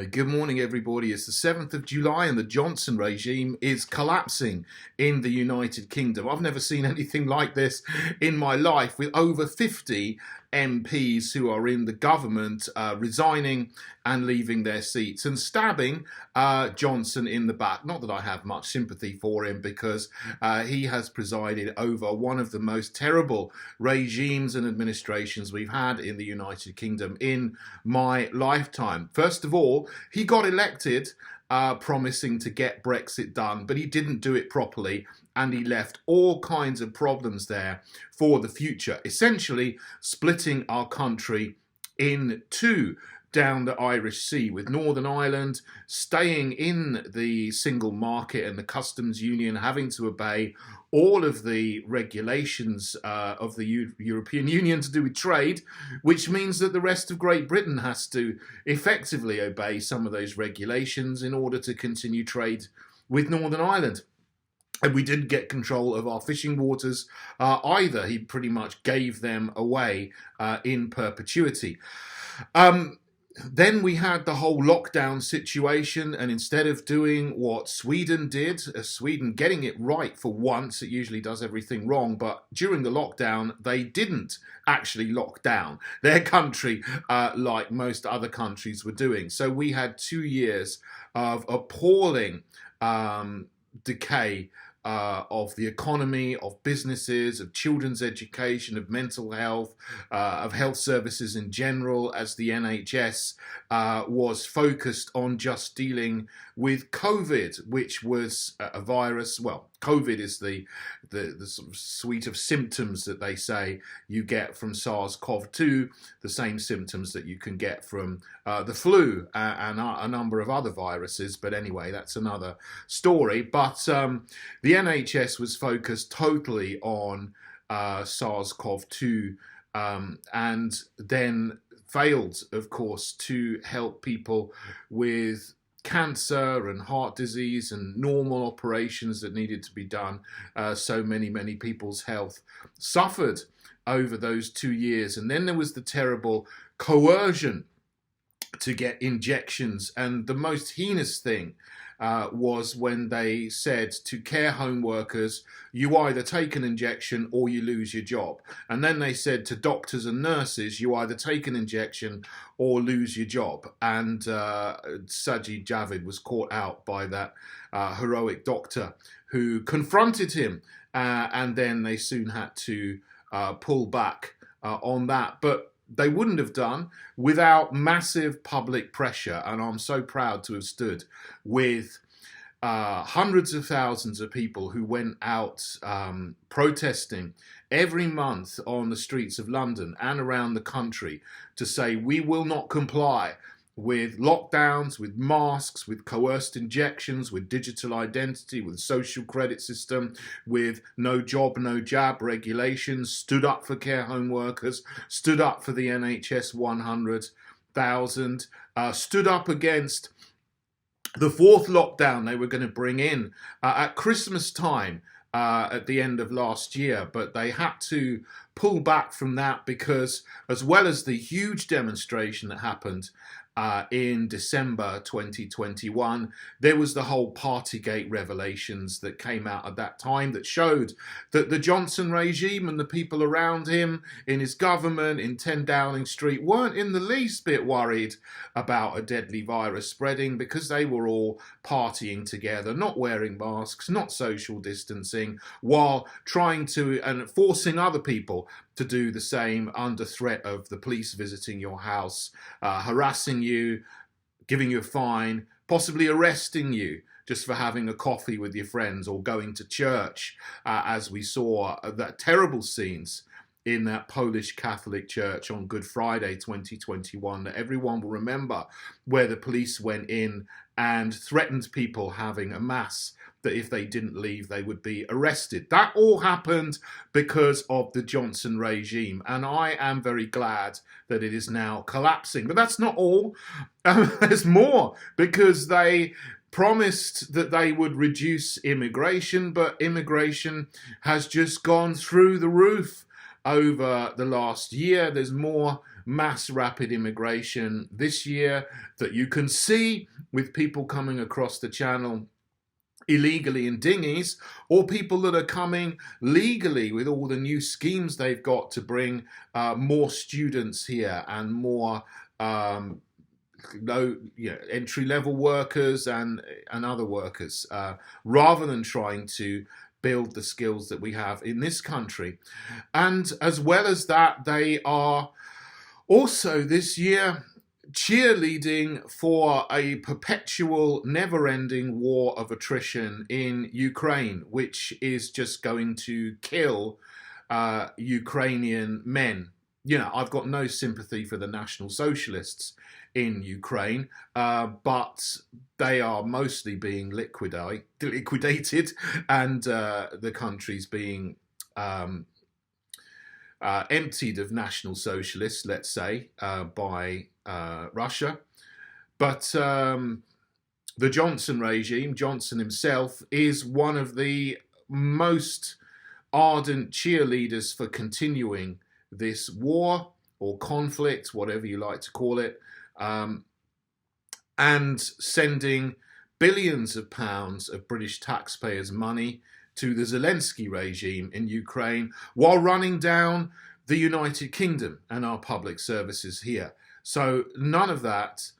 Good morning, everybody. It's the 7th of July and the Johnson regime is collapsing in the United Kingdom. I've never seen anything like this in my life, with over 50 MPs who are in the government resigning and leaving their seats and stabbing Johnson in the back. Not that I have much sympathy for him, because he has presided over one of the most terrible regimes and administrations we've had in the United Kingdom in my lifetime. First of all, he got elected promising to get Brexit done, but he didn't do it properly, and he left all kinds of problems there for the future, essentially splitting our country in two down the Irish Sea, with Northern Ireland staying in the single market and the customs union, having to obey all of the regulations of the European Union to do with trade, which means that the rest of Great Britain has to effectively obey some of those regulations in order to continue trade with Northern Ireland. And we didn't get control of our fishing waters either. He pretty much gave them away in perpetuity. Then we had the whole lockdown situation, and instead of doing what Sweden did, Sweden getting it right for once, it usually does everything wrong, but during the lockdown, they didn't actually lock down their country like most other countries were doing. So we had 2 years of appalling decay of the economy, of businesses, of children's education, of mental health, of health services in general, as the NHS was focused on just dealing with COVID, which was a virus. Well, COVID is the sort of suite of symptoms that they say you get from SARS-CoV-2, the same symptoms that you can get from the flu and a number of other viruses. But anyway, that's another story. But the NHS was focused totally on SARS-CoV-2 and then failed, of course, to help people with cancer and heart disease and normal operations that needed to be done. So many people's health suffered over those 2 years. And then there was the terrible coercion to get injections. And the most heinous thing was when they said to care home workers, you either take an injection or you lose your job. And then they said to doctors and nurses, you either take an injection or lose your job. And Sajid Javid was caught out by that heroic doctor who confronted him. And then they soon had to pull back on that. But they wouldn't have done without massive public pressure. And I'm so proud to have stood with hundreds of thousands of people who went out protesting every month on the streets of London and around the country to say we will not comply with lockdowns, with masks, with coerced injections, with digital identity, with social credit system, with no job, no jab regulations, stood up for care home workers, stood up for the NHS 100,000, stood up against the fourth lockdown they were going to bring in at Christmas time at the end of last year, but they had to pull back from that because, as well as the huge demonstration that happened in December 2021, there was the whole Partygate revelations that came out at that time that showed that the Johnson regime and the people around him in his government in 10 Downing Street weren't in the least bit worried about a deadly virus spreading, because they were all partying together, not wearing masks, not social distancing, while trying to and forcing other people to do the same under threat of the police visiting your house, harassing you, giving you a fine, possibly arresting you just for having a coffee with your friends or going to church, as we saw that terrible scenes in that Polish Catholic church on Good Friday 2021 that everyone will remember, where the police went in and threatened people having a mass that if they didn't leave, they would be arrested. That all happened because of the Johnson regime, and I am very glad that it is now collapsing. But that's not all. There's more, because they promised that they would reduce immigration, but immigration has just gone through the roof over the last year. There's more mass rapid immigration this year that you can see with people coming across the channel illegally in dinghies, or people that are coming legally with all the new schemes they've got to bring more students here and more entry-level workers and other workers, rather than trying to build the skills that we have in this country. And as well as that, they are also this year cheerleading for a perpetual, never-ending war of attrition in Ukraine, which is just going to kill Ukrainian men. You know, I've got no sympathy for the National Socialists in Ukraine, but they are mostly being liquidated, and the country's being emptied of National Socialists, let's say, by Russia. But the Johnson regime, Johnson himself, is one of the most ardent cheerleaders for continuing this war or conflict, whatever you like to call it, and sending billions of pounds of British taxpayers' money to the Zelensky regime in Ukraine while running down the United Kingdom and our public services here. So none of that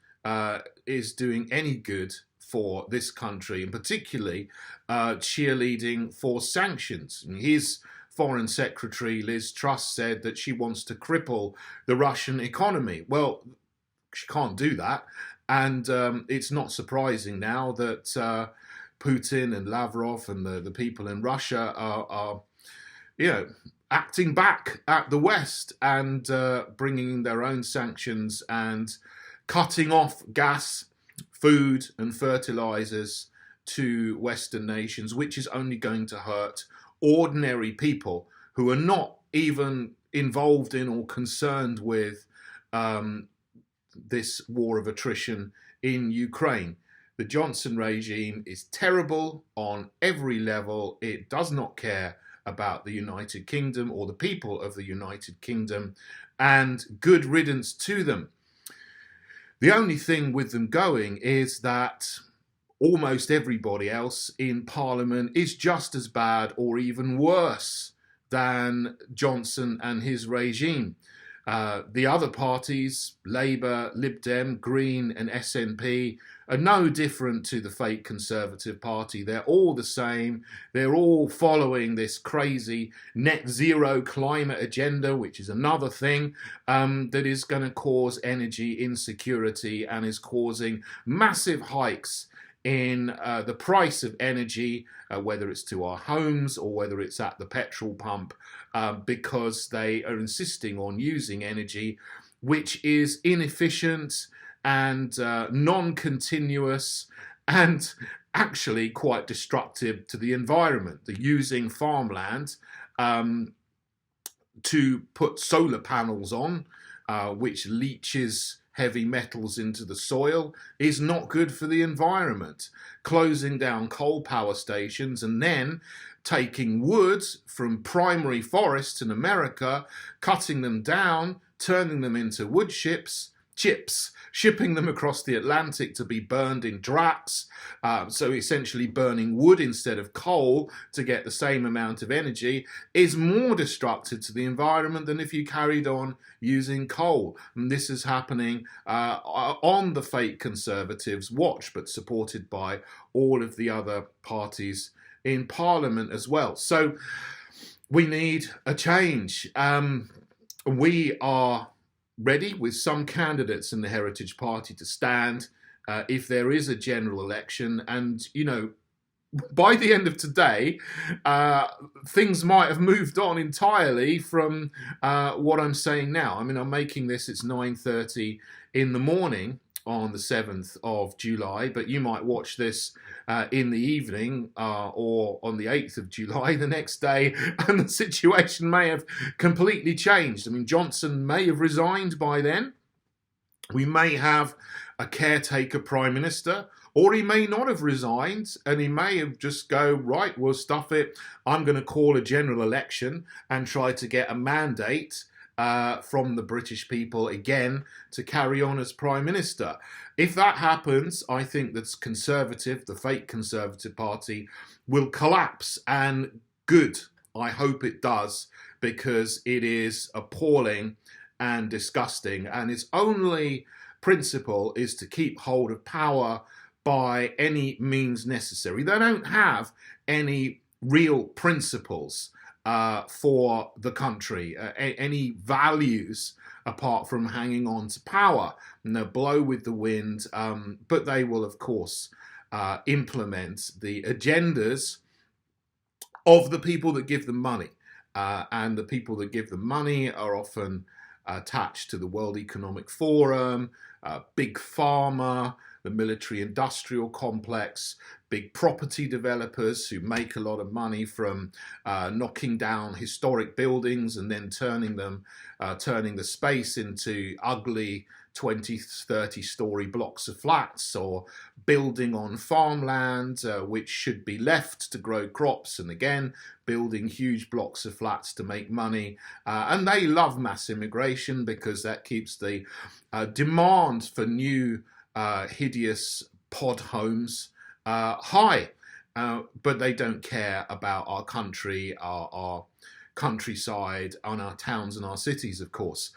is doing any good for this country, and particularly cheerleading for sanctions. And his Foreign Secretary, Liz Truss, said that she wants to cripple the Russian economy. Well, she can't do that. And it's not surprising now that Putin and Lavrov and the people in Russia are acting back at the West and bringing their own sanctions and cutting off gas, food and fertilizers to Western nations, which is only going to hurt ordinary people who are not even involved in or concerned with this war of attrition in Ukraine. The Johnson regime is terrible on every level. It does not care about the United Kingdom or the people of the United Kingdom, and good riddance to them. The only thing with them going is that almost everybody else in Parliament is just as bad or even worse than Johnson and his regime. The other parties, Labour, Lib Dem, Green and SNP, are no different to the fake Conservative Party. They're all the same. They're all following this crazy net zero climate agenda, which is another thing that is going to cause energy insecurity and is causing massive hikes in the price of energy, whether it's to our homes or whether it's at the petrol pump, because they are insisting on using energy which is inefficient and non-continuous and actually quite destructive to the environment. They're using farmland to put solar panels on, which leaches heavy metals into the soil, is not good for the environment. Closing down coal power stations and then taking wood from primary forests in America, cutting them down, turning them into wood chips, shipping them across the Atlantic to be burned in drats, so essentially burning wood instead of coal to get the same amount of energy, is more destructive to the environment than if you carried on using coal. And this is happening on the fake Conservatives' watch, but supported by all of the other parties in Parliament as well. So we need a change. We are ready with some candidates in the Heritage Party to stand if there is a general election. And, you know, by the end of today, things might have moved on entirely from what I'm saying now. I mean, I'm making this, it's 9:30 in the morning on the 7th of July, but you might watch this in the evening or on the 8th of July the next day, and the situation may have completely changed. I mean, Johnson may have resigned by then. We may have a caretaker prime minister, or he may not have resigned and he may have just go, right, well, stuff it. I'm going to call a general election and try to get a mandate from the British people again to carry on as Prime Minister. If that happens, I think that Conservative, the fake Conservative Party, will collapse, and good. I hope it does, because it is appalling and disgusting, and its only principle is to keep hold of power by any means necessary. They don't have any real principles for the country, any values apart from hanging on to power. And they'll blow with the wind, but they will, of course, implement the agendas of the people that give them money. And the people that give them money are often attached to the World Economic Forum, Big Pharma, the military-industrial complex, big property developers who make a lot of money from knocking down historic buildings and then turning the space into ugly 20, 30-story blocks of flats, or building on farmland which should be left to grow crops, and again building huge blocks of flats to make money. And they love mass immigration because that keeps the demand for new hideous pod homes high. But they don't care about our country, our countryside, and our towns and our cities, of course.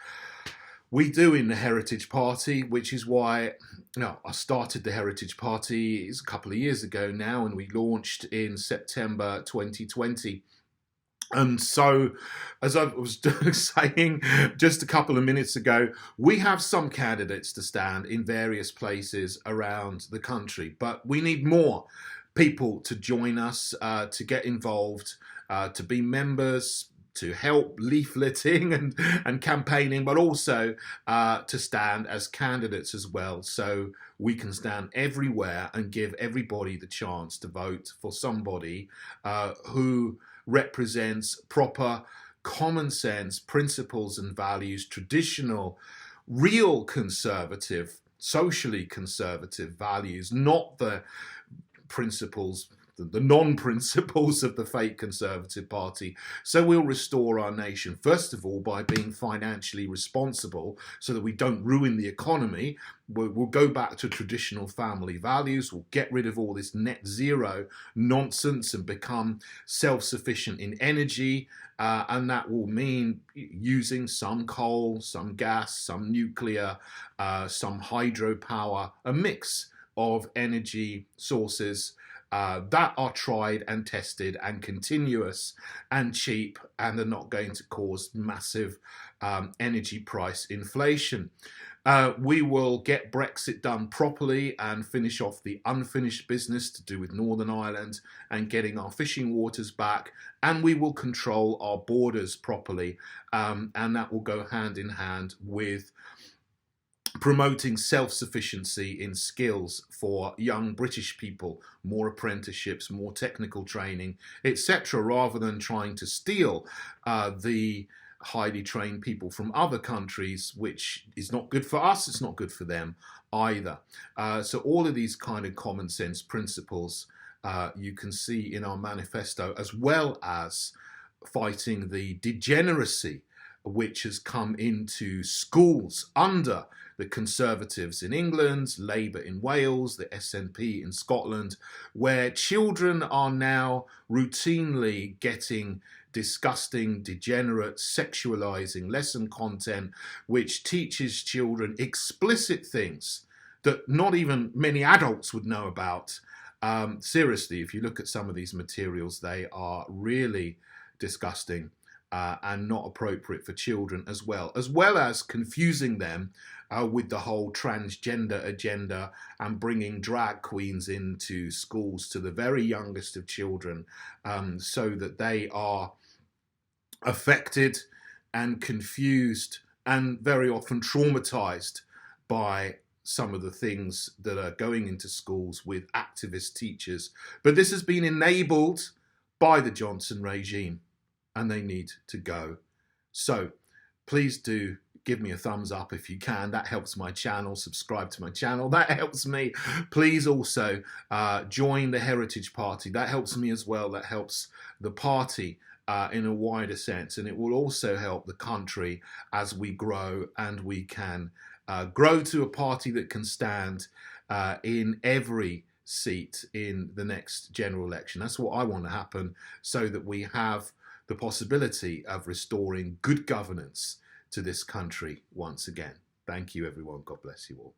We do in the Heritage Party, which is why I started the Heritage Party a couple of years ago now, and we launched in September 2020. And so, as I was saying just a couple of minutes ago, we have some candidates to stand in various places around the country, but we need more people to join us, to get involved, to be members, to help leafleting and campaigning, but also to stand as candidates as well, so we can stand everywhere and give everybody the chance to vote for somebody who represents proper common sense principles and values, traditional, real conservative, socially conservative values, not the principles, the non-principles of the fake Conservative Party. So we'll restore our nation, first of all, by being financially responsible so that we don't ruin the economy. We'll go back to traditional family values. We'll get rid of all this net zero nonsense and become self-sufficient in energy. And that will mean using some coal, some gas, some nuclear, some hydropower, a mix of energy sources that are tried and tested and continuous and cheap, and are not going to cause massive energy price inflation. We will get Brexit done properly and finish off the unfinished business to do with Northern Ireland and getting our fishing waters back, and we will control our borders properly, and that will go hand in hand with promoting self-sufficiency in skills for young British people, more apprenticeships, more technical training, etc., rather than trying to steal the highly trained people from other countries, which is not good for us, it's not good for them either. So all of these kind of common sense principles you can see in our manifesto, as well as fighting the degeneracy which has come into schools under the Conservatives in England, Labour in Wales, the SNP in Scotland, where children are now routinely getting disgusting, degenerate, sexualizing lesson content, which teaches children explicit things that not even many adults would know about. Seriously, if you look at some of these materials, they are really disgusting. And not appropriate for children, as well as confusing them with the whole transgender agenda and bringing drag queens into schools to the very youngest of children, so that they are affected and confused and very often traumatized by some of the things that are going into schools with activist teachers. But this has been enabled by the Johnson regime, and they need to go. So please do give me a thumbs up if you can. That helps my channel. Subscribe to my channel. That helps me. Please also join the Heritage Party. That helps me as well. That helps the party. in a wider sense, and it will also help the country as we grow, and we can grow to a party that can stand in every seat in the next general election. That's what I want to happen, so that we have the possibility of restoring good governance to this country once again. Thank you, everyone. God bless you all.